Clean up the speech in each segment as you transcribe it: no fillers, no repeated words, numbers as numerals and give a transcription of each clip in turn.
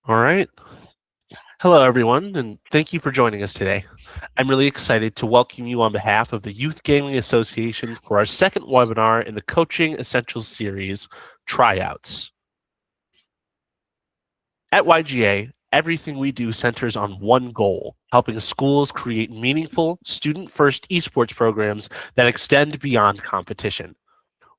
All right. Hello, everyone, and thank you for joining us today. I'm really excited to welcome you on behalf of the Youth Gaming Association for our second webinar in the Coaching Essentials series, Tryouts. At YGA, everything we do centers on one goal, helping schools create meaningful, student-first esports programs that extend beyond competition.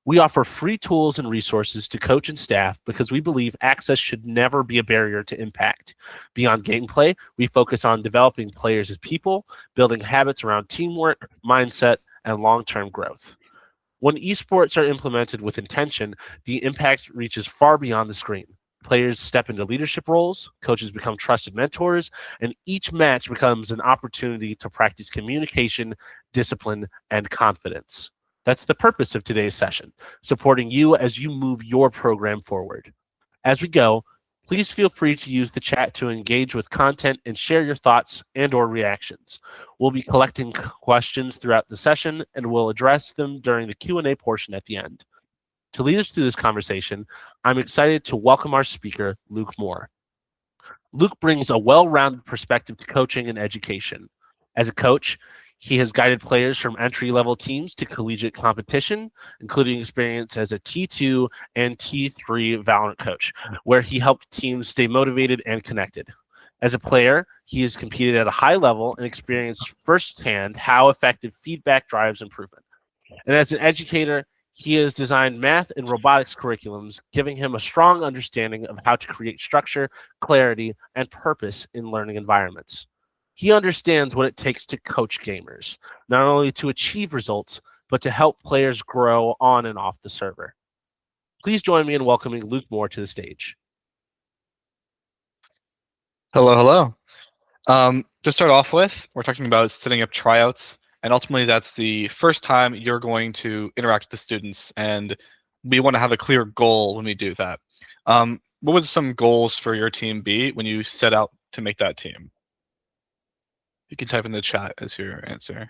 We offer free tools and resources to coach and staff because we believe access should never be a barrier to impact. Beyond gameplay, we focus on developing players as people, building habits around teamwork, mindset, and long-term growth. When esports are implemented with intention, the impact reaches far beyond the screen. Players step into leadership roles, coaches become trusted mentors, and each match becomes an opportunity to practice communication, discipline, and confidence. That's the purpose of today's session, supporting you as you move your program forward. As we go, please feel free to use the chat to engage with content and share your thoughts and/or reactions. We'll be collecting questions throughout the session and we'll address them during the Q&A portion at the end. To lead us through this conversation, I'm excited to welcome our speaker, Luke Moore. Luke brings a well-rounded perspective to coaching and education. As a coach, he has guided players from entry-level teams to collegiate competition, including experience as a T2 and T3 Valorant coach, where he helped teams stay motivated and connected. As a player, he has competed at a high level and experienced firsthand how effective feedback drives improvement. And as an educator, he has designed math and robotics curriculums, giving him a strong understanding of how to create structure, clarity, and purpose in learning environments. He understands what it takes to coach gamers, not only to achieve results, but to help players grow on and off the server. Please join me in welcoming Luke Moore to the stage. Hello, hello. To start off with, we're talking about setting up tryouts, and ultimately that's the first time you're going to interact with the students, and we want to have a clear goal when we do that. What would some goals for your team be when you set out to make that team? You can type in the chat as your answer.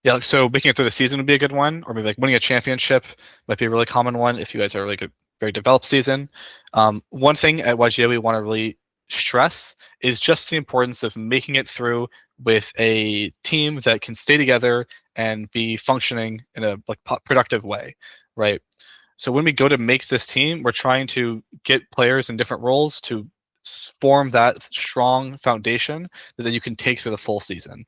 Yeah, so making it through the season would be a good one, or maybe like winning a championship might be a really common one if you guys are like a very developed season. One thing at YGA we want to really stress is just the importance of making it through with a team that can stay together and be functioning in a like productive way, right? So when we go to make this team, we're trying to get players in different roles to form that strong foundation that then you can take through the full season.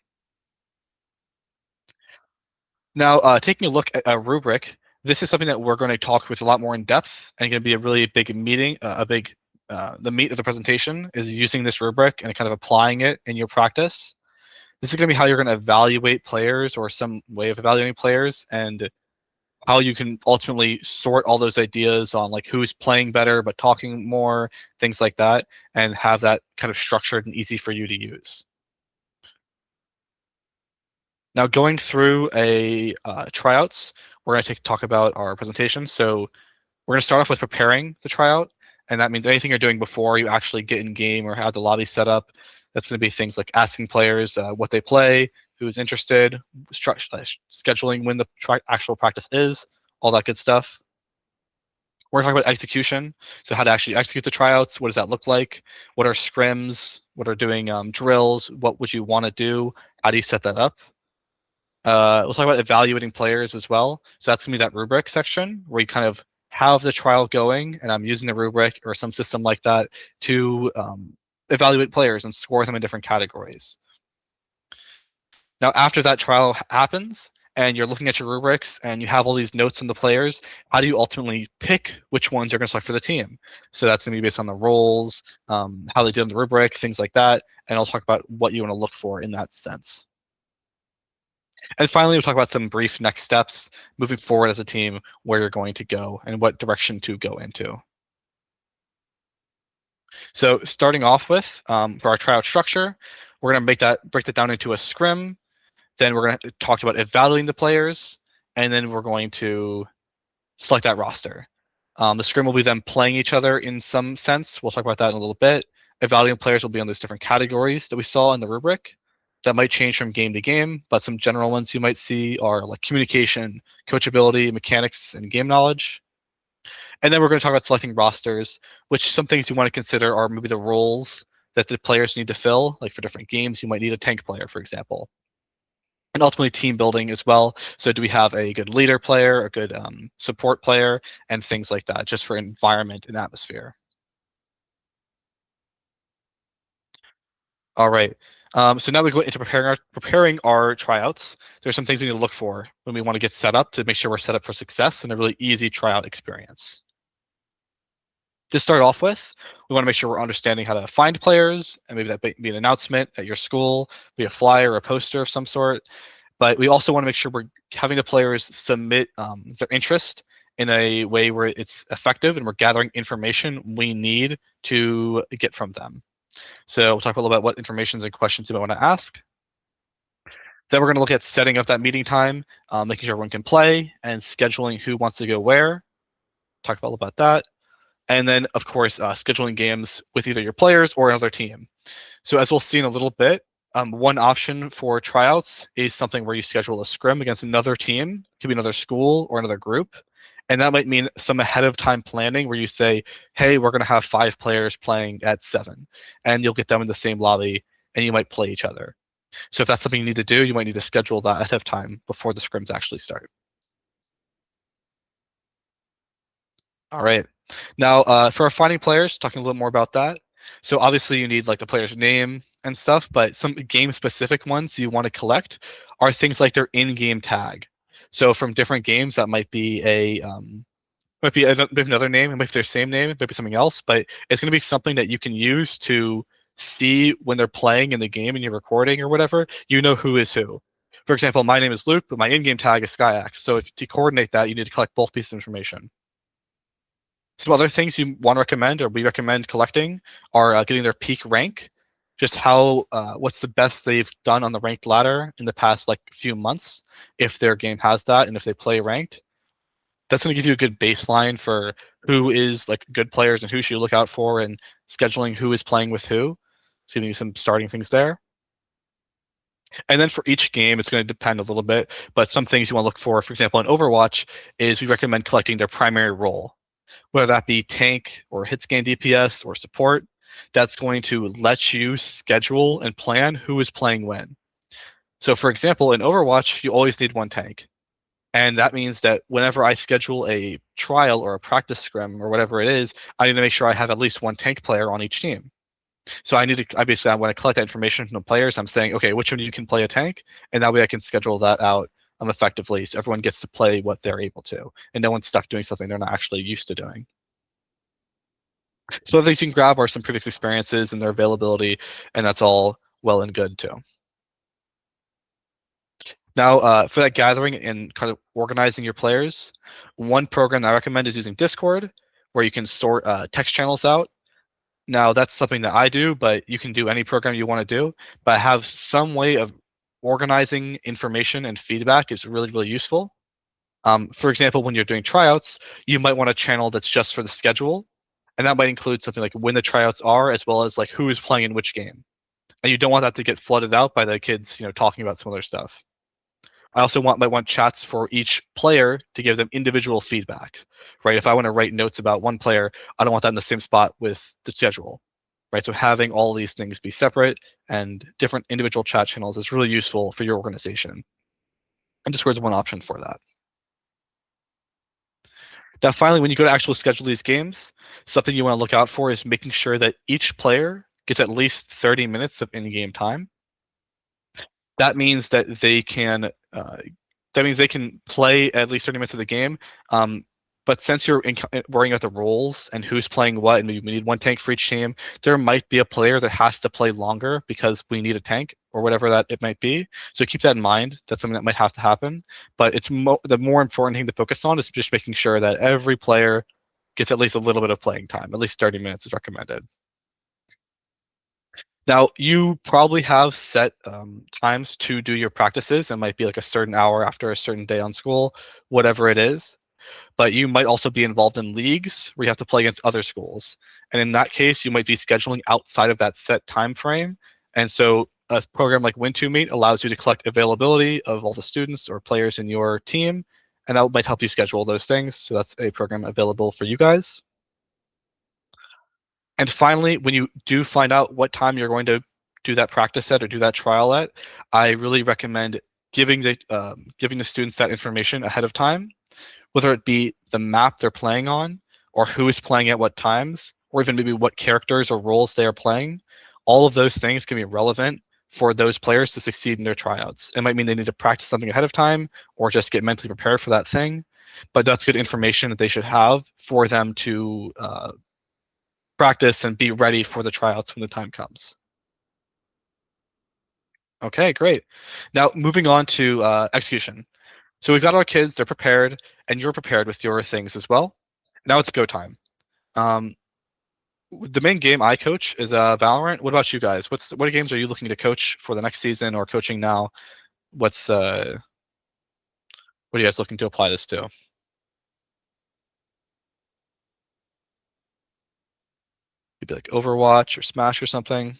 Now, taking a look at a rubric, this is something that we're going to talk with a lot more in depth and going to be a really big meeting, the meat of the presentation is using this rubric and kind of applying it in your practice. This is going to be how you're going to evaluate players or some way of evaluating players and how you can ultimately sort all those ideas on like who's playing better but talking more, things like that, and have that kind of structured and easy for you to use. Now going through a tryouts, we're going to talk about our presentation. So we're going to start off with preparing the tryout, and that means anything you're doing before you actually get in game or have the lobby set up. That's going to be things like asking players what they play, who's interested, scheduling when the actual practice is, all that good stuff. We're going to talk about execution, so how to actually execute the tryouts. What does that look like? What are scrims? What are doing drills? What would you want to do? How do you set that up? We'll talk about evaluating players as well. So that's going to be that rubric section where you kind of have the trial going, and I'm using the rubric or some system like that to evaluate players and score them in different categories. Now, after that trial happens, and you're looking at your rubrics and you have all these notes on the players, how do you ultimately pick which ones you're going to select for the team? So that's going to be based on the roles, how they did on the rubric, things like that, and I'll talk about what you want to look for in that sense. And finally, we'll talk about some brief next steps moving forward as a team, where you're going to go and what direction to go into. So starting off with, for our tryout structure, we're going to break that down into a scrim. Then we're going to talk about evaluating the players, and then we're going to select that roster. The scrim will be them playing each other in some sense. We'll talk about that in a little bit. Evaluating players will be on those different categories that we saw in the rubric. That might change from game to game, but some general ones you might see are like communication, coachability, mechanics, and game knowledge. And then we're going to talk about selecting rosters, which some things you want to consider are maybe the roles that the players need to fill. Like for different games, you might need a tank player, for example. And ultimately team building as well. So do we have a good leader player, a good support player, and things like that, just for environment and atmosphere. All right. So now we go into preparing our tryouts. There's some things we need to look for when we want to get set up to make sure we're set up for success and a really easy tryout experience. To start off with, we want to make sure we're understanding how to find players, and maybe that be an announcement at your school, be a flyer or a poster of some sort. But we also want to make sure we're having the players submit their interest in a way where it's effective and we're gathering information we need to get from them. So we'll talk a little about what information and questions you might want to ask. Then we're going to look at setting up that meeting time, making sure everyone can play, and scheduling who wants to go where. Talk a little about that. And then, of course, scheduling games with either your players or another team. So as we'll see in a little bit, one option for tryouts is something where you schedule a scrim against another team, could be another school or another group. And that might mean some ahead of time planning where you say, hey, we're going to have 5 players playing at 7, and you'll get them in the same lobby and you might play each other. So if that's something you need to do, you might need to schedule that ahead of time before the scrims actually start. All right. Now, for our finding players, talking a little more about that. So obviously you need like the player's name and stuff, but some game-specific ones you want to collect are things like their in-game tag. So from different games, that might be maybe another name, it might be their same name, it might be something else, but it's going to be something that you can use to see when they're playing in the game and you're recording or whatever. You know who is who. For example, my name is Luke, but my in-game tag is SkyX. So if to coordinate that, you need to collect both pieces of information. Some other things you want to recommend, or we recommend collecting, are getting their peak rank, just how what's the best they've done on the ranked ladder in the past like few months, if their game has that, and if they play ranked. That's going to give you a good baseline for who is like good players and who should you look out for, and scheduling who is playing with who. So giving you some starting things there. And then for each game, it's going to depend a little bit, but some things you want to look for example, in Overwatch, is we recommend collecting their primary role, whether that be tank or hit scan DPS or support. That's going to let you schedule and plan who is playing when. So for example, in Overwatch, you always need 1 tank. And that means that whenever I schedule a trial or a practice scrim or whatever it is, I need to make sure I have at least 1 tank player on each team. So I basically, when I collect that information from the players, I'm saying, okay, which one of you can play a tank? And that way I can schedule that out effectively, so everyone gets to play what they're able to, and no one's stuck doing something they're not actually used to doing. So other things you can grab are some previous experiences and their availability, and that's all well and good too. Now, for that gathering and kind of organizing your players, one program I recommend is using Discord, where you can sort text channels out. Now, that's something that I do, but you can do any program you want to do. But have some way of organizing information and feedback is really, really useful. For example, when you're doing tryouts, you might want a channel that's just for the schedule, and that might include something like when the tryouts are, as well as like who is playing in which game. And you don't want that to get flooded out by the kids, talking about some other stuff. I also might want chats for each player to give them individual feedback, right? If I want to write notes about one player, I don't want that in the same spot with the schedule, right? So having all these things be separate and different individual chat channels is really useful for your organization. And Discord is one option for that. Now, finally, when you go to actually schedule these games, something you want to look out for is making sure that each player gets at least 30 minutes of in-game time. That means that they can play at least 30 minutes of the game. But since you're worrying about the roles and who's playing what, and we need 1 tank for each team, there might be a player that has to play longer because we need a tank or whatever that it might be. So keep that in mind. That's something that might have to happen. But it's the more important thing to focus on is just making sure that every player gets at least a little bit of playing time. At least 30 minutes is recommended. Now, you probably have set times to do your practices. It might be like a certain hour after a certain day on school, whatever it is. But you might also be involved in leagues where you have to play against other schools. And in that case, you might be scheduling outside of that set time frame. And so a program like Win2Meet allows you to collect availability of all the students or players in your team and that might help you schedule those things. So that's a program available for you guys. And finally, when you do find out what time you're going to do that practice at or do that trial at, I really recommend giving the students that information ahead of time, whether it be the map they're playing on, or who is playing at what times, or even maybe what characters or roles they are playing. All of those things can be relevant for those players to succeed in their tryouts. It might mean they need to practice something ahead of time or just get mentally prepared for that thing, but that's good information that they should have for them to practice and be ready for the tryouts when the time comes. Okay, great. Now moving on to execution. So we've got our kids, they're prepared, and you're prepared with your things as well. Now it's go time. Um, the main game I coach is Valorant. What about you guys? What games are you looking to coach for the next season or coaching now? What are you guys looking to apply this to? Maybe like Overwatch or Smash or something.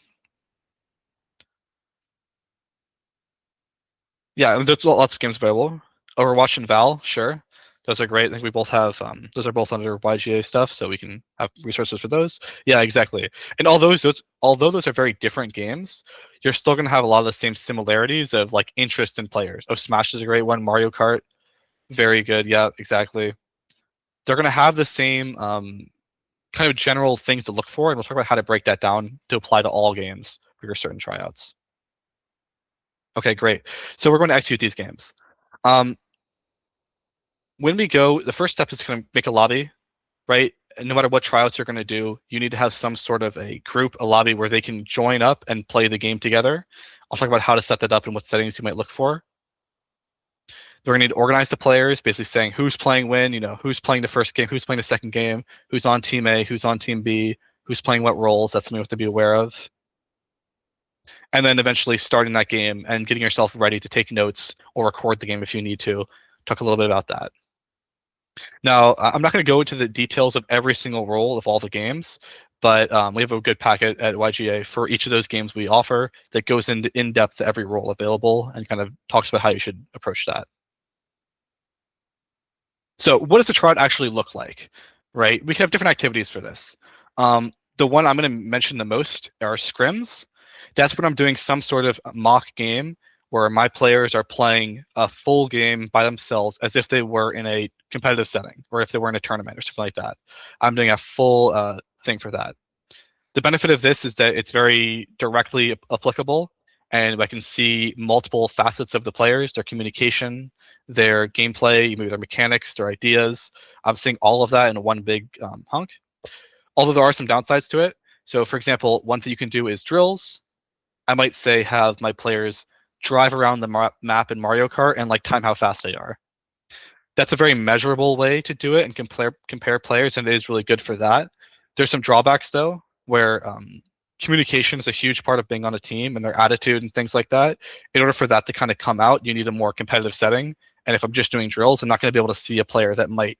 Yeah, and there's lots of games available. Overwatch and Val, sure. Those are great. I think we both have those are both under YGA stuff, so we can have resources for those. Yeah, exactly. And although those are very different games, you're still gonna have a lot of the same similarities of like interest in players. Oh, Smash is a great one. Mario Kart, very good. Yeah, exactly. They're gonna have the same kind of general things to look for, and we'll talk about how to break that down to apply to all games for your certain tryouts. Okay, great. So we're going to execute these games. When we go, the first step is to kind of make a lobby, right? And no matter what tryouts you're going to do, you need to have some sort of a group, a lobby where they can join up and play the game together. I'll talk about how to set that up and what settings you might look for. They're going to need to organize the players, basically saying who's playing when, who's playing the first game, who's playing the second game, who's on team A, who's on team B, who's playing what roles. That's something you have to be aware of. And then eventually starting that game and getting yourself ready to take notes or record the game if you need to. Talk a little bit about that. Now, I'm not going to go into the details of every single role of all the games, but we have a good packet at YGA for each of those games we offer that goes into in-depth to every role available and kind of talks about how you should approach that. So what does the tryout actually look like, right? We can have different activities for this. The one I'm going to mention the most are scrims. That's when I'm doing some sort of mock game where my players are playing a full game by themselves as if they were in a competitive setting or if they were in a tournament or something like that. I'm doing a full thing for that. The benefit of this is that it's very directly applicable and I can see multiple facets of the players, their communication, their gameplay, maybe their mechanics, their ideas. I'm seeing all of that in one big hunk. Although there are some downsides to it. So for example, one thing you can do is drills. I might say have my players drive around the map in Mario Kart and like time how fast they are. That's a very measurable way to do it and compare players, and it is really good for that. There's some drawbacks though, where communication is a huge part of being on a team and their attitude and things like that. In order for that to kind of come out, you need a more competitive setting. And if I'm just doing drills, I'm not going to be able to see a player that might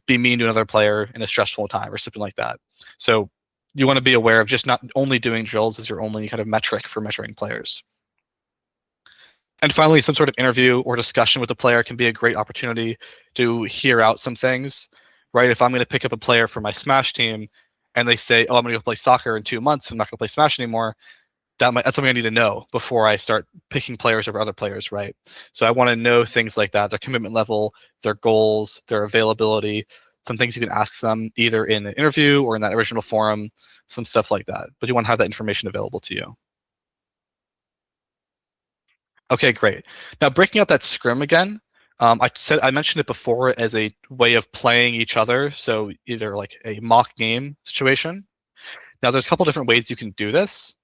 be mean to another player in a stressful time or something like that. So you want to be aware of just not only doing drills as your only kind of metric for measuring players. And finally, some sort of interview or discussion with the player can be a great opportunity to hear out some things, right? If I'm going to pick up a player for my Smash team and they say, oh, I'm going to go play soccer in 2 months, I'm not going to play Smash anymore, that's something I need to know before I start picking players over other players, right? So I want to know things like that, their commitment level, their goals, their availability, some things you can ask them either in an interview or in that original forum, some stuff like that. But you want to have that information available to you. Okay, great. Now breaking out that scrim again, I mentioned it before as a way of playing each other, so either like a mock game situation. Now there's a couple different ways you can do this.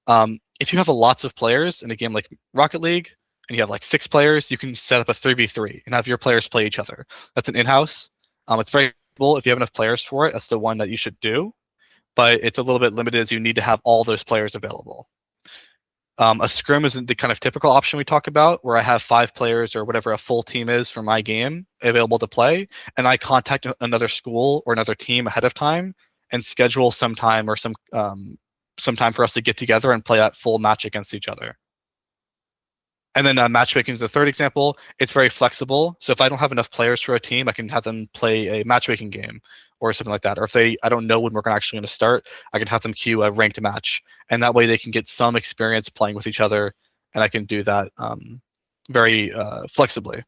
If you have lots of players in a game like Rocket League, and you have like 6 players, you can set up a 3v3 and have your players play each other. That's an in-house. It's very cool. If you have enough players for it, that's the one that you should do. But it's a little bit limited as you need to have all those players available. A scrim isn't the kind of typical option we talk about, where I have 5 players or whatever a full team is for my game available to play, and I contact another school or another team ahead of time and schedule some time or some time for us to get together and play that full match against each other. And then matchmaking is the third example. It's very flexible. So if I don't have enough players for a team, I can have them play a matchmaking game or something like that. Or if I don't know when we're actually going to start, I can have them queue a ranked match, and that way they can get some experience playing with each other, and I can do that very flexibly.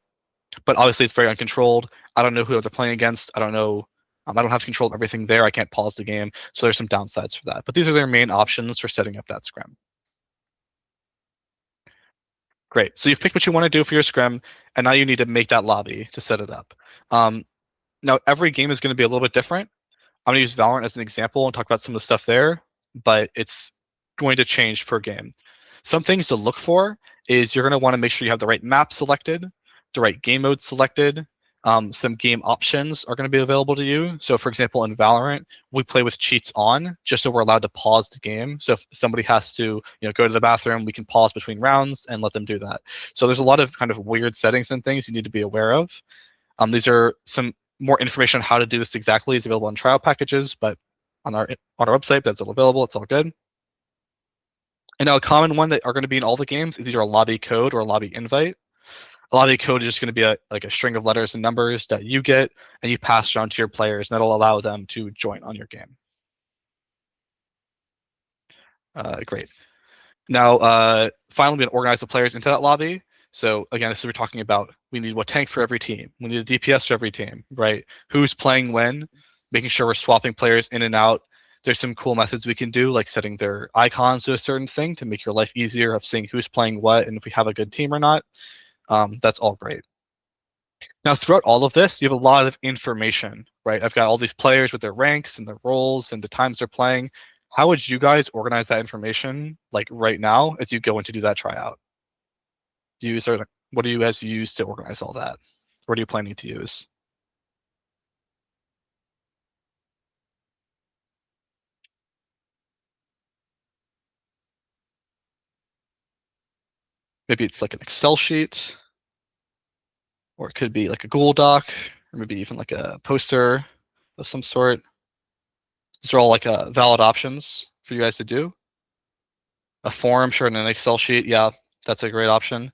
But obviously, it's very uncontrolled. I don't know who they're playing against. I don't know. I don't have control of everything there. I can't pause the game, so there's some downsides for that. But these are their main options for setting up that scrim. Great. So you've picked what you want to do for your scrim, and now you need to make that lobby to set it up. Now, every game is going to be a little bit different. I'm going to use Valorant as an example and talk about some of the stuff there, but it's going to change per game. Some things to look for is you're going to want to make sure you have the right map selected, the right game mode selected. Some game options are going to be available to you. So, for example, in Valorant, we play with cheats on, just so we're allowed to pause the game. So if somebody has to, go to the bathroom, we can pause between rounds and let them do that. So there's a lot of kind of weird settings and things you need to be aware of. These are some more information on how to do this exactly is available on trial packages, but on our website, that's all available. It's all good. And now a common one that are going to be in all the games is either a lobby code or a lobby invite. A lobby code is just going to be like a string of letters and numbers that you get and you pass around to your players, and that'll allow them to join on your game. Great. Now, finally, we're going to organize the players into that lobby. So again, this is we're talking about we need what tank for every team. We need a DPS for every team, right? Who's playing when, making sure we're swapping players in and out. There's some cool methods we can do, like setting their icons to a certain thing to make your life easier of seeing who's playing what and if we have a good team or not. That's all great. Now, throughout all of this, you have a lot of information, right? I've got all these players with their ranks and their roles and the times they're playing. How would you guys organize that information, like right now, as you go in to do that tryout? What do you guys use to organize all that? What are you planning to use? Maybe it's like an Excel sheet, or it could be like a Google Doc, or maybe even like a poster of some sort. These are all like valid options for you guys to do. A form, sure, and an Excel sheet, yeah, that's a great option.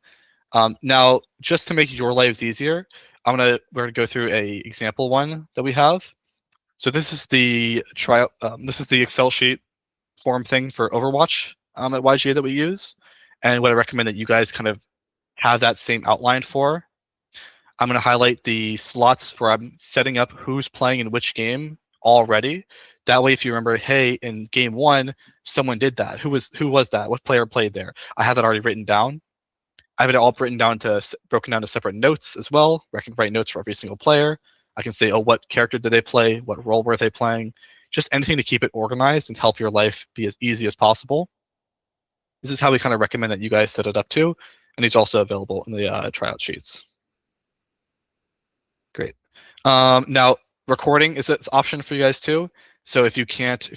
Now, just to make your lives easier, we're gonna go through a example one that we have. So this is the this is the Excel sheet form thing for Overwatch at YGA that we use, and what I recommend that you guys kind of have that same outline for. I'm going to highlight the slots for I'm setting up who's playing in which game already. That way, if you remember, hey, in game one, someone did that. Who was that? What player played there? I have that already written down. I have it all broken down to separate notes as well, where I can write notes for every single player. I can say, oh, what character did they play? What role were they playing? Just anything to keep it organized and help your life be as easy as possible. This is how we kind of recommend that you guys set it up too, and these are also available in the tryout sheets. Great. Now, recording is an option for you guys too. So if you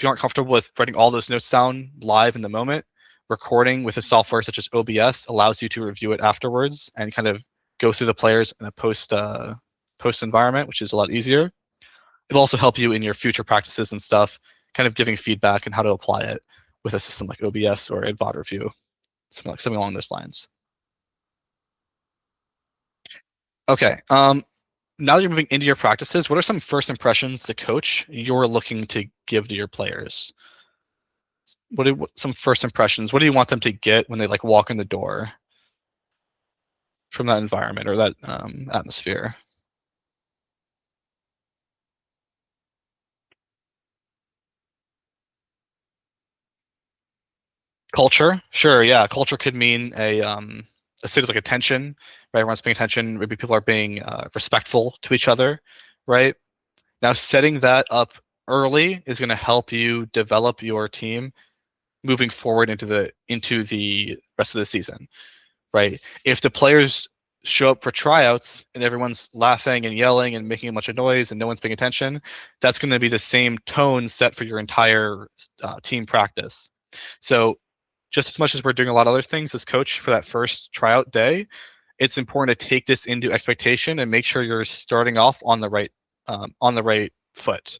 aren't comfortable with writing all those notes down live in the moment, recording with a software such as OBS allows you to review it afterwards and kind of go through the players in a post environment, which is a lot easier. It'll also help you in your future practices and stuff, kind of giving feedback and how to apply it with a system like OBS or VOD review, something along those lines. Okay. Now that you're moving into your practices, what are some first impressions to coach you're looking to give to your players? Some first impressions? What do you want them to get when they like walk in the door from that environment or that atmosphere? Culture, sure, yeah. Culture could mean a state of like attention, right? Everyone's paying attention. Maybe people are being respectful to each other, right? Now, setting that up early is going to help you develop your team moving forward into the rest of the season, right? If the players show up for tryouts and everyone's laughing and yelling and making a bunch of noise and no one's paying attention, that's going to be the same tone set for your entire team practice. So just as much as we're doing a lot of other things as coach for that first tryout day, it's important to take this into expectation and make sure you're starting off on the right foot.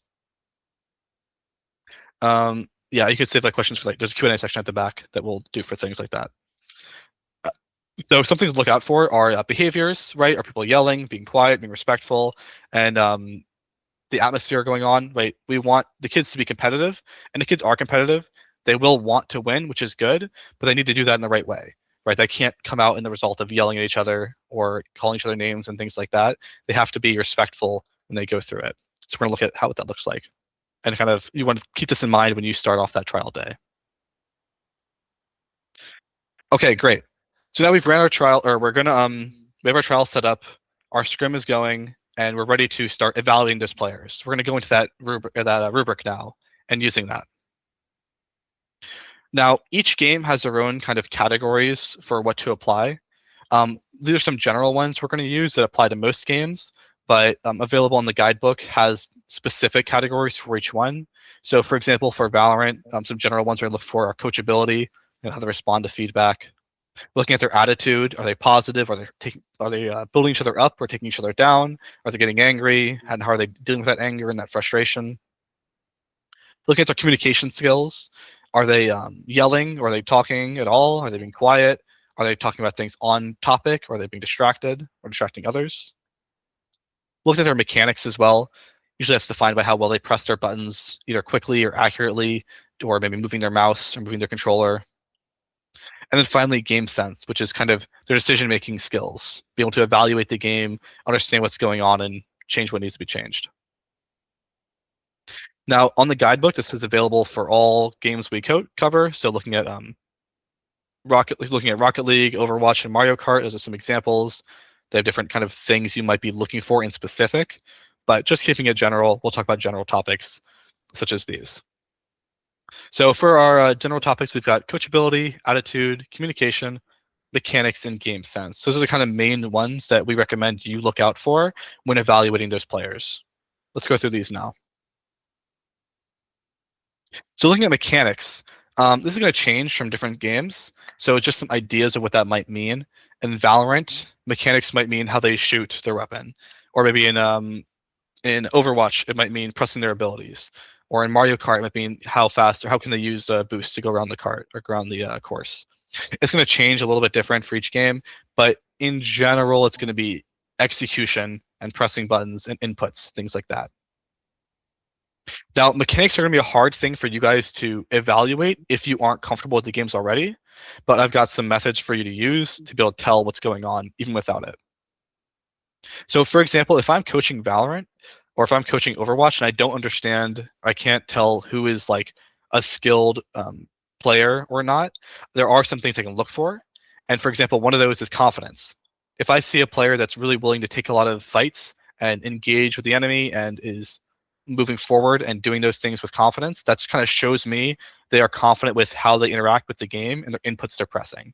Yeah, you could save like questions for like there's a Q&A section at the back that we'll do for things like that. So some things to look out for are behaviors, right? Are people yelling, being quiet, being respectful, and the atmosphere going on, right? We want the kids to be competitive, and the kids are competitive. They will want to win, which is good, but they need to do that in the right way, right? They can't come out in the result of yelling at each other or calling each other names and things like that. They have to be respectful when they go through it. So we're gonna look at what that looks like, and kind of you want to keep this in mind when you start off that trial day. Okay, great. So now we've ran our trial, or we have our trial set up. Our scrim is going, and we're ready to start evaluating those players. We're going to go into that rubric now and using that. Now, each game has their own kind of categories for what to apply. These are some general ones we're going to use that apply to most games, but available in the guidebook has specific categories for each one. So, for example, for Valorant, some general ones we're going to look for are coachability and how they respond to feedback. Looking at their attitude, are they positive? Are they building each other up or taking each other down? Are they getting angry? And how are they dealing with that anger and that frustration? Looking at their communication skills, are they yelling? Or are they talking at all? Are they being quiet? Are they talking about things on topic? Or are they being distracted or distracting others? Looking at their mechanics as well. Usually that's defined by how well they press their buttons, either quickly or accurately, or maybe moving their mouse or moving their controller. And then finally, game sense, which is kind of their decision-making skills, be able to evaluate the game, understand what's going on, and change what needs to be changed. Now, on the guidebook, this is available for all games we cover. So looking at Rocket League, Overwatch, and Mario Kart, those are some examples. They have different kind of things you might be looking for in specific, but just keeping it general, we'll talk about general topics such as these. So for our general topics, we've got coachability, attitude, communication, mechanics, and game sense. Those are the kind of main ones that we recommend you look out for when evaluating those players. Let's go through these now. So looking at mechanics, this is going to change from different games. So just some ideas of what that might mean. In Valorant, mechanics might mean how they shoot their weapon, or maybe in Overwatch, it might mean pressing their abilities, or in Mario Kart, it might mean how fast or how can they use a boost to go around the cart or around the course. It's going to change a little bit different for each game, but in general, it's going to be execution and pressing buttons and inputs, things like that. Now, mechanics are going to be a hard thing for you guys to evaluate if you aren't comfortable with the games already, but I've got some methods for you to use to be able to tell what's going on even without it. So for example, if I'm coaching Valorant or if I'm coaching Overwatch and I don't understand, I can't tell who is like a skilled player or not, there are some things I can look for. And for example, one of those is confidence. If I see a player that's really willing to take a lot of fights and engage with the enemy and is moving forward and doing those things with confidence, that kind of shows me they are confident with how they interact with the game and their inputs they're pressing.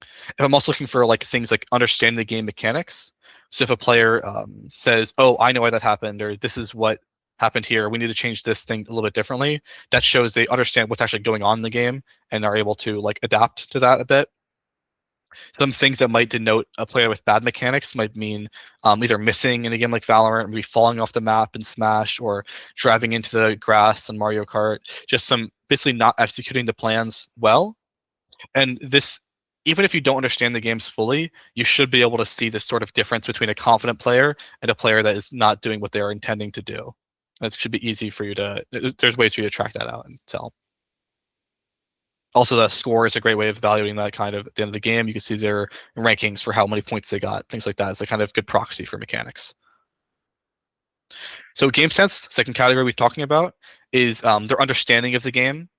If I'm also looking for like things like understanding the game mechanics, so if a player says, "Oh, I know why that happened," or "This is what happened here. We need to change this thing a little bit differently," that shows they understand what's actually going on in the game and are able to like adapt to that a bit. Some things that might denote a player with bad mechanics might mean either missing in a game like Valorant, maybe falling off the map in Smash, or driving into the grass in Mario Kart. Just some basically not executing the plans well. And this, even if you don't understand the games fully, you should be able to see this sort of difference between a confident player and a player that is not doing what they are intending to do. And it should be easy for you to, there's ways for you to track that out and tell. Also, the score is a great way of evaluating that kind of at the end of the game. You can see their rankings for how many points they got, things like that. It's a kind of good proxy for mechanics. So game sense, second category we're talking about, is their understanding of the game,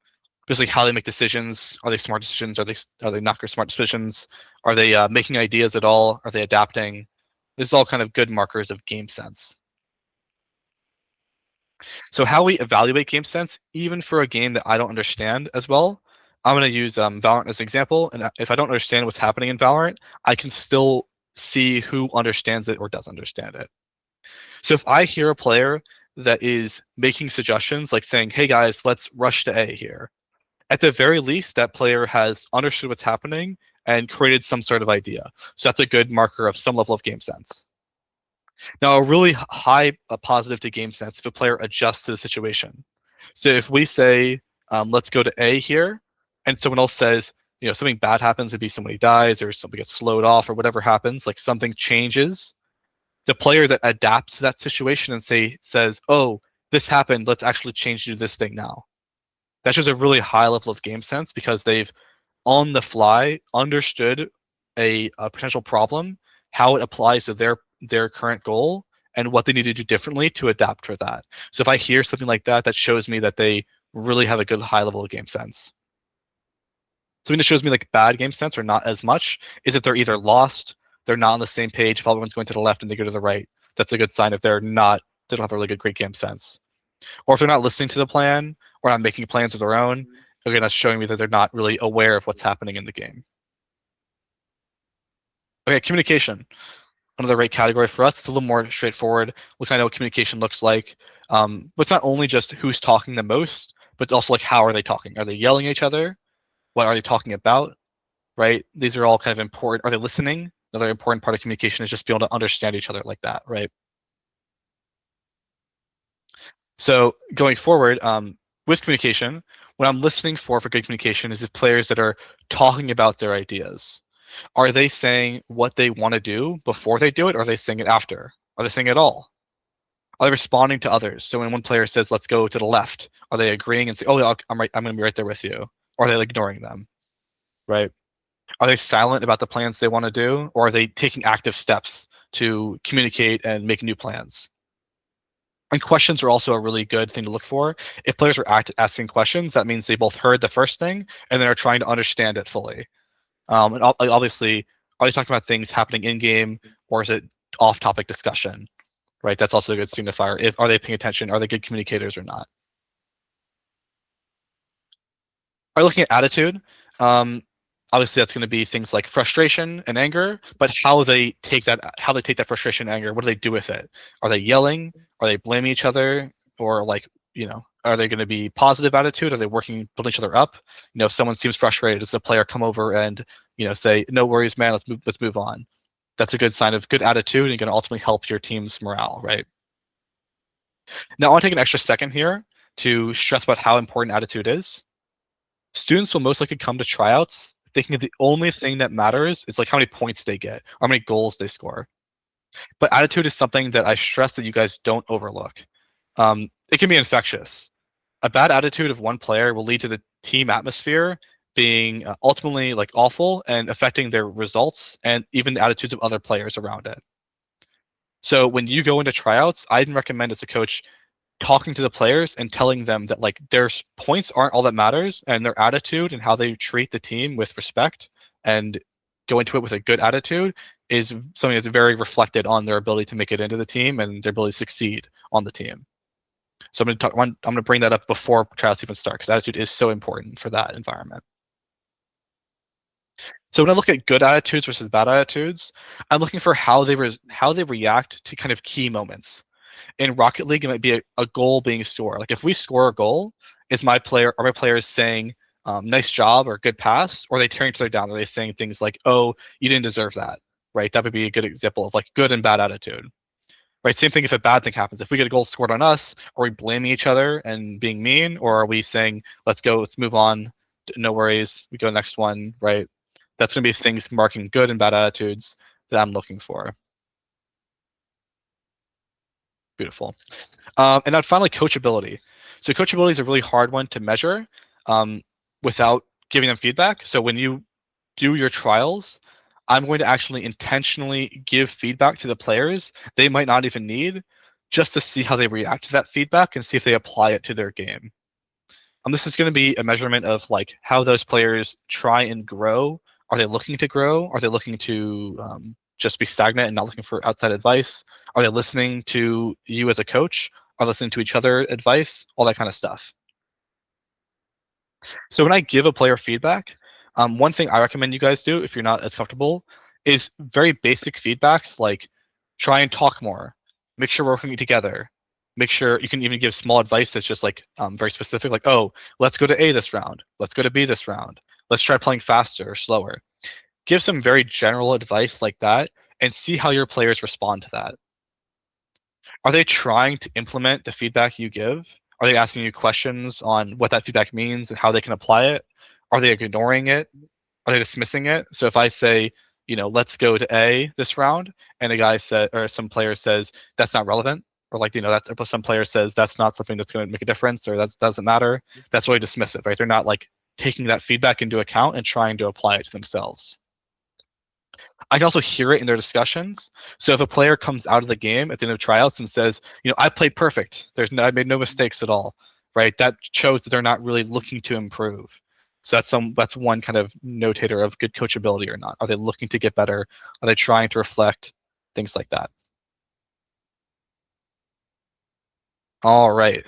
basically how they make decisions. Are they smart decisions? Are they not smart decisions? Are they making ideas at all? Are they adapting? This is all kind of good markers of game sense. So how we evaluate game sense, even for a game that I don't understand as well, I'm going to use Valorant as an example. And if I don't understand what's happening in Valorant, I can still see who understands it or doesn't understand it. So if I hear a player that is making suggestions, like saying, "Hey guys, let's rush to A here," at the very least, that player has understood what's happening and created some sort of idea. So that's a good marker of some level of game sense. Now, a really high positive to game sense if a player adjusts to the situation. So if we say, let's go to A here, and someone else says, something bad happens, maybe somebody dies or somebody gets slowed off or whatever happens, like something changes, the player that adapts to that situation and says, oh, this happened, let's actually change to this thing now. That shows a really high level of game sense because they've on the fly understood a potential problem, how it applies to their current goal, and what they need to do differently to adapt for that. So if I hear something like that, that shows me that they really have a good high level of game sense. Something that shows me like bad game sense or not as much is if they're either lost, they're not on the same page, if everyone's going to the left and they go to the right. That's a good sign if they don't have a really good great game sense. Or if they're not listening to the plan or not making plans of their own, again, that's showing me that they're not really aware of what's happening in the game. Okay, communication. Another great category for us. It's a little more straightforward. We kind of know what communication looks like. But it's not only just who's talking the most, but also like how are they talking? Are they yelling at each other? What are they talking about? Right? These are all kind of important. Are they listening? Another important part of communication is just being able to understand each other like that, right? So going forward, with communication, what I'm listening for good communication is the players that are talking about their ideas. Are they saying what they want to do before they do it, or are they saying it after? Are they saying it all? Are they responding to others? So when one player says, let's go to the left, are they agreeing and saying, oh, yeah, I'm going to be right there with you? Or are they ignoring them, right? Are they silent about the plans they want to do, or are they taking active steps to communicate and make new plans? And questions are also a really good thing to look for. If players are asking questions, that means they both heard the first thing and then are trying to understand it fully. And obviously, are they talking about things happening in game, or is it off-topic discussion? Right, that's also a good signifier. Are they paying attention? Are they good communicators or not? Are looking at attitude. Obviously, that's going to be things like frustration and anger, but how they take that frustration and anger, what do they do with it? Are they yelling? Are they blaming each other? Or like, are they going to be positive attitude? Are they building each other up? If someone seems frustrated, does the player come over and, say, no worries, man, let's move on? That's a good sign of good attitude and going to ultimately help your team's morale, right? Now, I want to take an extra second here to stress about how important attitude is. Students will most likely come to tryouts thinking that the only thing that matters is like how many points they get, or how many goals they score. But attitude is something that I stress that you guys don't overlook. It can be infectious. A bad attitude of one player will lead to the team atmosphere being ultimately like awful and affecting their results and even the attitudes of other players around it. So when you go into tryouts, I'd recommend as a coach talking to the players and telling them that like their points aren't all that matters, and their attitude and how they treat the team with respect and go into it with a good attitude is something that's very reflected on their ability to make it into the team and their ability to succeed on the team. So I'm going to bring that up before tryouts even start because attitude is so important for that environment. So when I look at good attitudes versus bad attitudes, I'm looking for how they react to kind of key moments. In Rocket League, it might be a goal being scored. Like if we score a goal, are my players saying nice job or good pass, or are they tearing each other down? Are they saying things like, oh, you didn't deserve that, right? That would be a good example of like good and bad attitude, right? Same thing if a bad thing happens. If we get a goal scored on us, are we blaming each other and being mean, or are we saying, let's go, let's move on, no worries, we go next one, right? That's going to be things marking good and bad attitudes that I'm looking for. Beautiful. And then finally, coachability. So coachability is a really hard one to measure without giving them feedback. So when you do your trials, I'm going to actually intentionally give feedback to the players they might not even need just to see how they react to that feedback and see if they apply it to their game. This is going to be a measurement of like how those players try and grow. Are they looking to grow? Are they looking to just be stagnant and not looking for outside advice? Are they listening to you as a coach? Are they listening to each other advice? All that kind of stuff. So when I give a player feedback, one thing I recommend you guys do if you're not as comfortable is very basic feedbacks like try and talk more, make sure we're working together, make sure you can even give small advice that's just like very specific, like, oh, let's go to A this round, let's go to B this round, let's try playing faster or slower. Give some very general advice like that and see how your players respond to that. Are they trying to implement the feedback you give? Are they asking you questions on what that feedback means and how they can apply it? Are they ignoring it? are they dismissing it? So if I say, let's go to A this round, and a guy said, or some player says that's not relevant, or like, that's some player says that's not something that's going to make a difference, or that doesn't matter, that's really dismissive, right? They're not like taking that feedback into account and trying to apply it to themselves. I can also hear it in their discussions. So if a player comes out of the game at the end of tryouts and says, I played perfect, I made no mistakes at all, right? That shows that they're not really looking to improve. So that's one kind of notator of good coachability or not. Are they looking to get better? Are they trying to reflect? Things like that. All right.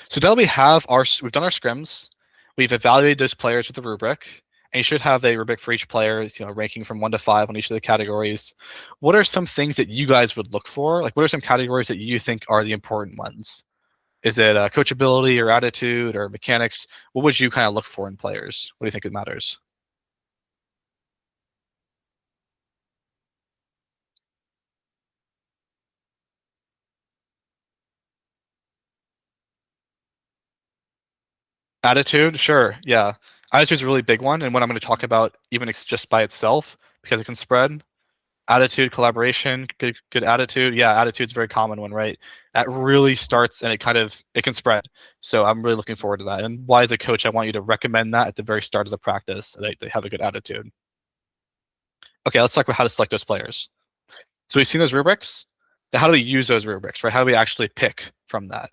So now we've done our scrims. We've evaluated those players with a rubric, and you should have a rubric for each player, ranking from 1 to 5 on each of the categories. What are some things that you guys would look for? Like, what are some categories that you think are the important ones? Is it coachability or attitude or mechanics? What would you kind of look for in players? What do you think it matters? Attitude, sure, yeah. Attitude is a really big one, and what I'm going to talk about even just by itself because it can spread. Attitude, collaboration, good attitude. Yeah, attitude's a very common one, right? That really starts and it can spread. So I'm really looking forward to that. And why, as a coach, I want you to recommend that at the very start of the practice, so they have a good attitude. Okay, let's talk about how to select those players. So we've seen those rubrics. Now, how do we use those rubrics, right? How do we actually pick from that?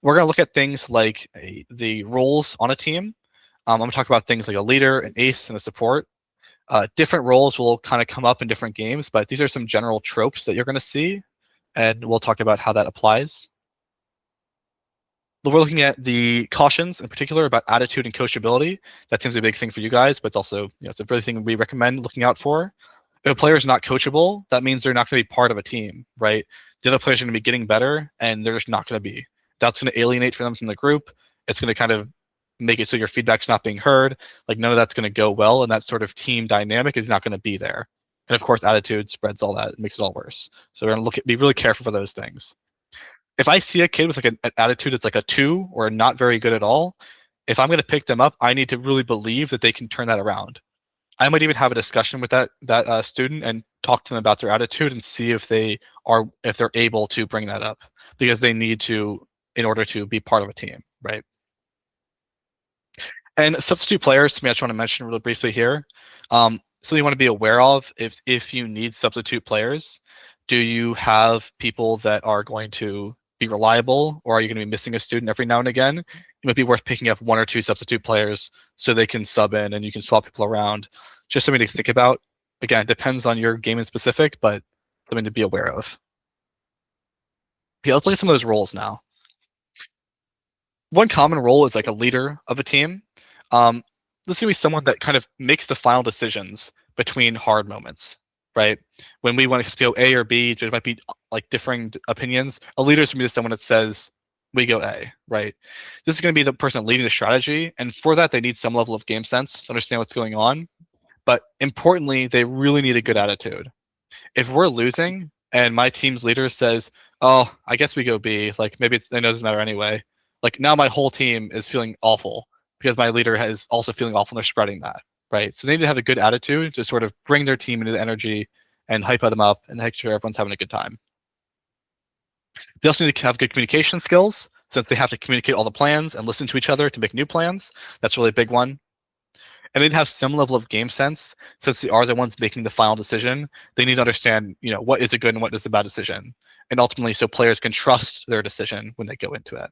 We're going to look at things like the roles on a team. I'm going to talk about things like a leader, an ace, and a support. Different roles will kind of come up in different games, but these are some general tropes that you're going to see, and we'll talk about how that applies. We're looking at the cautions in particular about attitude and coachability. That seems a big thing for you guys, but it's also, it's a really thing we recommend looking out for. If a player is not coachable, that means they're not going to be part of a team, right? The other players are going to be getting better, and they're just not going to be. That's going to alienate them from the group. It's going to kind of make it so your feedback's not being heard. Like, none of that's going to go well, and that sort of team dynamic is not going to be there. And of course, attitude spreads all that, it makes it all worse. So we're going to be really careful for those things. If I see a kid with like an attitude that's like a 2 or not very good at all, if I'm going to pick them up, I need to really believe that they can turn that around. I might even have a discussion with that student and talk to them about their attitude and see if they're able to bring that up, because they need to in order to be part of a team, right? And substitute players, to me, I just want to mention really briefly here. So you want to be aware of if you need substitute players. Do you have people that are going to be reliable, or are you going to be missing a student every now and again? It might be worth picking up 1 or 2 substitute players so they can sub in and you can swap people around. Just something to think about. Again, it depends on your game in specific, but something to be aware of. Okay, let's look at some of those roles now. One common role is like a leader of a team. This can be someone that kind of makes the final decisions between hard moments, right? When we want to go A or B, there might be like differing opinions. A leader is going to be someone that says, we go A, right? This is going to be the person leading the strategy. And for that, they need some level of game sense to understand what's going on. But importantly, they really need a good attitude. If we're losing and my team's leader says, oh, I guess we go B, like maybe it doesn't matter anyway. Like, now my whole team is feeling awful because my leader is also feeling awful and they're spreading that, right? So they need to have a good attitude to sort of bring their team into the energy and hype them up and make sure everyone's having a good time. They also need to have good communication skills, since they have to communicate all the plans and listen to each other to make new plans. That's really a big one. And they need to have some level of game sense, since they are the ones making the final decision. They need to understand, what is a good and what is a bad decision, and ultimately, so players can trust their decision when they go into it.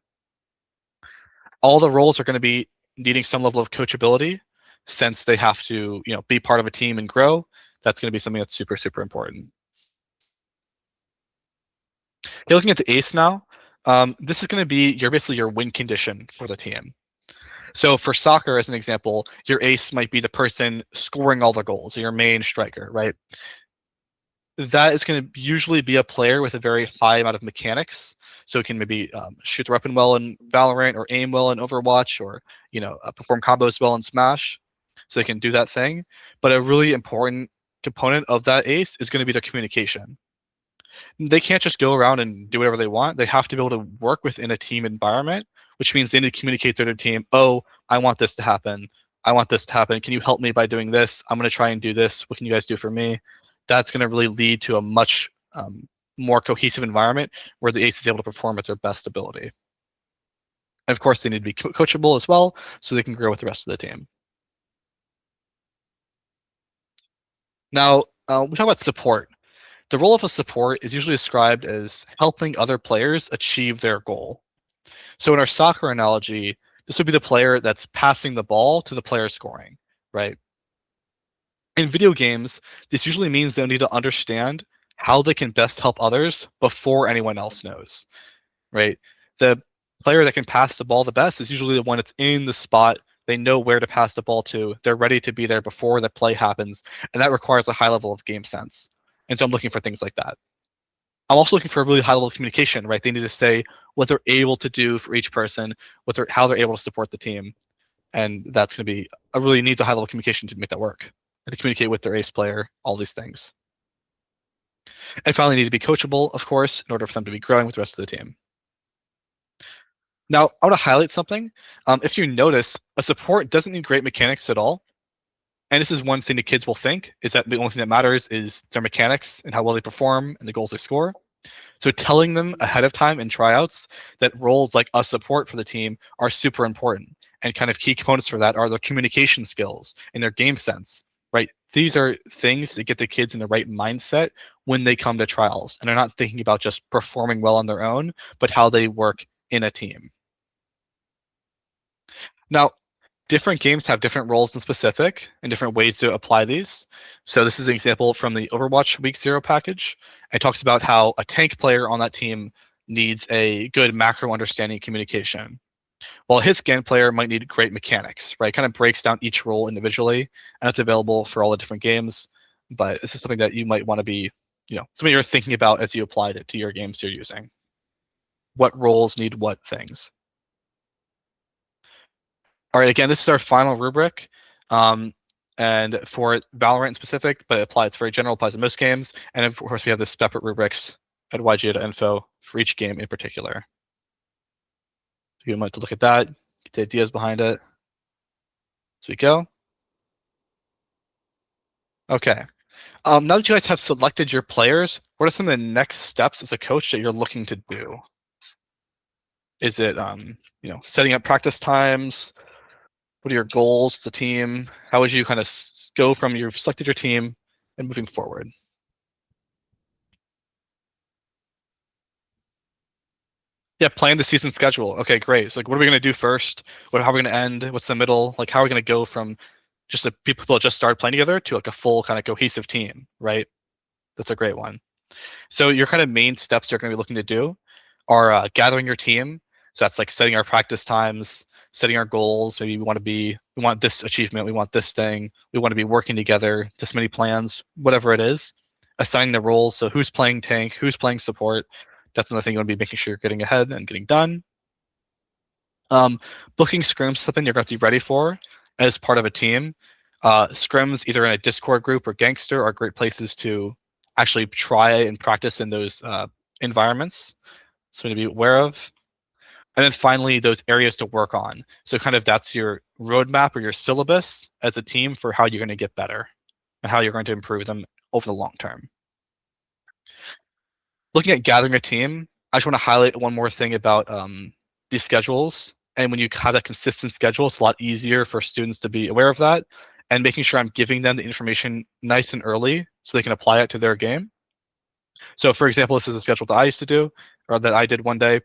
All the roles are going to be needing some level of coachability, since they have to, be part of a team and grow. That's going to be something that's super, super important. Okay, looking at the ace now, this is going to be basically your win condition for the team. So for soccer, as an example, your ace might be the person scoring all the goals, your main striker, right? That is going to usually be a player with a very high amount of mechanics. So it can maybe shoot the weapon well in Valorant, or aim well in Overwatch, or perform combos well in Smash. So they can do that thing. But a really important component of that ace is going to be their communication. They can't just go around and do whatever they want. They have to be able to work within a team environment, which means they need to communicate to their team, oh, I want this to happen. I want this to happen. Can you help me by doing this? I'm going to try and do this. What can you guys do for me? That's going to really lead to a much more cohesive environment where the ace is able to perform at their best ability. And of course, they need to be coachable as well, so they can grow with the rest of the team. Now, we talk about support. The role of a support is usually described as helping other players achieve their goal. So in our soccer analogy, this would be the player that's passing the ball to the player scoring, right? In video games, this usually means they need to understand how they can best help others before anyone else knows, right? The player that can pass the ball the best is usually the one that's in the spot. They know where to pass the ball to. They're ready to be there before the play happens, and that requires a high level of game sense. And so I'm looking for things like that. I'm also looking for a really high level of communication, right? They need to say what they're able to do for each person, how they're able to support the team, and that's going to be really needs a high level of communication to make that work and to communicate with their ace player, all these things. And finally, need to be coachable, of course, in order for them to be growing with the rest of the team. Now, I want to highlight something. If you notice, a support doesn't need great mechanics at all. And this is one thing the kids will think, is that the only thing that matters is their mechanics and how well they perform and the goals they score. So telling them ahead of time in tryouts that roles like a support for the team are super important. And kind of key components for that are their communication skills and their game sense, right? These are things that get the kids in the right mindset when they come to trials. And they're not thinking about just performing well on their own, but how they work in a team. Now, different games have different roles in specific and different ways to apply these. So this is an example from the Overwatch Week 0 package. It talks about how a tank player on that team needs a good macro understanding communication, while a hit scan player might need great mechanics, right? It kind of breaks down each role individually, and it's available for all the different games. But this is something that you might want to be, something you're thinking about as you applied it to your games you're using. What roles need what things? All right, again, this is our final rubric. And for Valorant in specific, but it's very general, applies to most games. And of course, we have the separate rubrics at yga.info for each game in particular. So you might to look at that, get the ideas behind it. So we go. Okay. Now that you guys have selected your players, what are some of the next steps as a coach that you're looking to do? Is it, setting up practice times? What are your goals as a team? How would you kind of go from you've selected your team and moving forward? Yeah, plan the season schedule. Okay, great. So, like, what are we going to do first? How are we going to end? What's the middle? Like, how are we going to go from just the people that just started playing together to like a full kind of cohesive team, right? That's a great one. So your kind of main steps you're going to be looking to do are gathering your team. So that's like setting our practice times, setting our goals. Maybe we want this achievement, we want this thing, we want to be working together, this many plans, whatever it is. Assigning the roles. So who's playing tank, who's playing support. That's another thing you want to be making sure you're getting ahead and getting done. Booking scrims, something you're going to be ready for as part of a team. Scrims, either in a Discord group or Gangster, are great places to actually try and practice in those environments. Something to be aware of. And then finally, those areas to work on. So kind of that's your roadmap or your syllabus as a team for how you're going to get better and how you're going to improve them over the long term. Looking at gathering a team, I just want to highlight one more thing about these schedules. And when you have that consistent schedule, it's a lot easier for students to be aware of that and making sure I'm giving them the information nice and early so they can apply it to their game. So for example, this is a schedule that I used to do or that I did one day.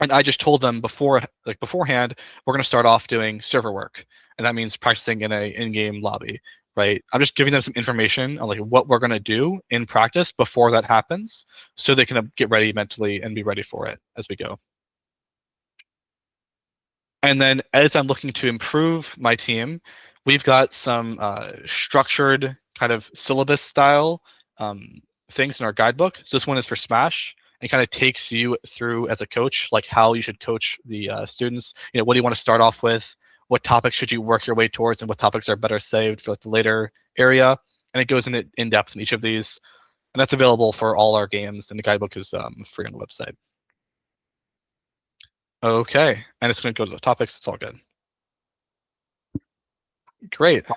And I just told them beforehand, we're going to start off doing server work. And that means practicing in a in-game lobby, right? I'm just giving them some information on like what we're going to do in practice before that happens so they can get ready mentally and be ready for it as we go. And then as I'm looking to improve my team, we've got some structured kind of syllabus style things in our guidebook. So this one is for Smash. It kind of takes you through as a coach, like how you should coach the students. What do you want to start off with? What topics should you work your way towards, and what topics are better saved for like the later area? And it goes in depth in each of these, and that's available for all our games. And the guidebook is free on the website. Okay, and it's going to go to the topics. It's all good. Great.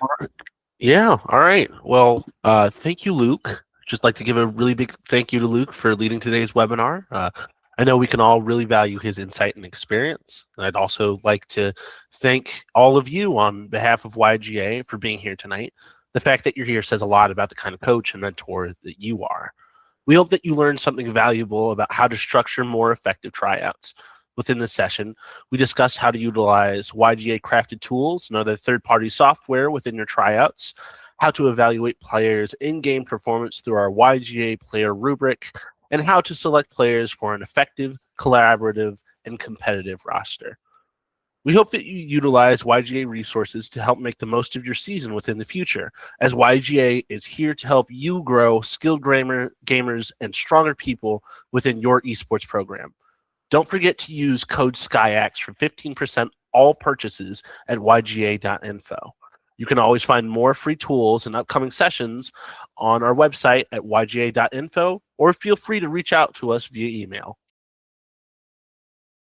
Yeah. All right. Well, thank you, Luke. Just like to give a really big thank you to Luke for leading today's webinar. I know we can all really value his insight and experience. And I'd also like to thank all of you on behalf of YGA for being here tonight. The fact that you're here says a lot about the kind of coach and mentor that you are. We hope that you learned something valuable about how to structure more effective tryouts. Within this session, we discussed how to utilize YGA crafted tools and other third-party software within your tryouts, how to evaluate players' in-game performance through our YGA player rubric, and how to select players for an effective, collaborative, and competitive roster. We hope that you utilize YGA resources to help make the most of your season within the future, as YGA is here to help you grow skilled gamers and stronger people within your esports program. Don't forget to use code SKYAX for 15% all purchases at yga.info. You can always find more free tools and upcoming sessions on our website at yga.info, or feel free to reach out to us via email.